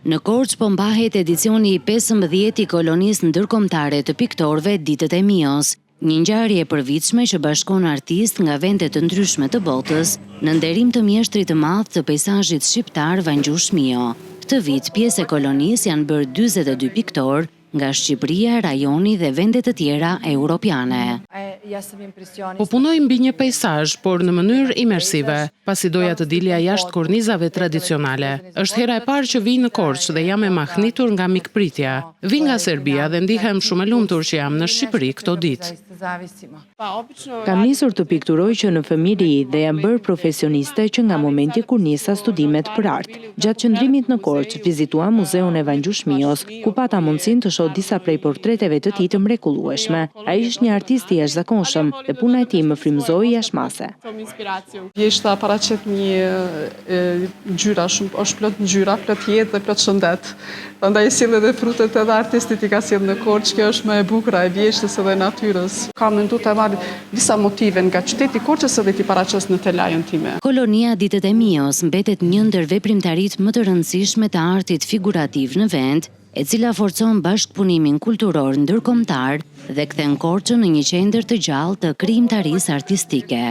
Në Korçë po mbahet edicioni i 15 i kolonisë ndërkombëtare të piktorëve Ditët e Mios, një ngjarje e përvitshme që bashkon artistë nga vende të ndryshme të botës në nderim të mjeshtrit të madh të peizazhit shqiptar Vangjush Mio. Këtë vit pjesë e kolonisë janë bërë 42 piktorë nga Shqipëria, rajoni dhe vende të tjera europiane. Po punoj mbi një peizazh, por në mënyrë imersive, pasi doja të dilja jashtë kornizave tradicionale. Është hera e parë që vij në Korçë dhe jam e mahnitur nga mikpritja. Vi nga Serbia dhe ndihem shumë e lumtur që jam në Shqipëri këto ditë. Kam nisur të pikturoj që në fëmijëri dhe jam bërë profesioniste që nga momenti kur nisa studimet për art. Gjatë qëndrimit në Korçë, vizituam muzeun e Vangjush Mios, ku pata mundësinë të shoh disa prej portreteve të tij të mrekullueshme. Ai është një artist i jashtëzakonshëm dhe puna e tij më frymëzoi jashmase. Jeshta paraqet një ngjyra shumë, është plot ngjyra, plot jetë dhe plot shëndet. Prandaj sjell edhe frutet edhe artistit i ka sjell në Korçë, kjo është më e bukur e vjeshtës edhe natyrës. Kam menduar të marr disa motive nga qyteti i Korçës edhe ti paraqes në telajën time. Kolonia Ditët e Mios mbetet një ndër veprimtaritë më të rëndësishme të artit figurativ në vend, e cila forcon bashkëpunimin kulturor ndërkombëtar dhe kthen Korçën në një qendër të gjallë të krijimtarisë artistike.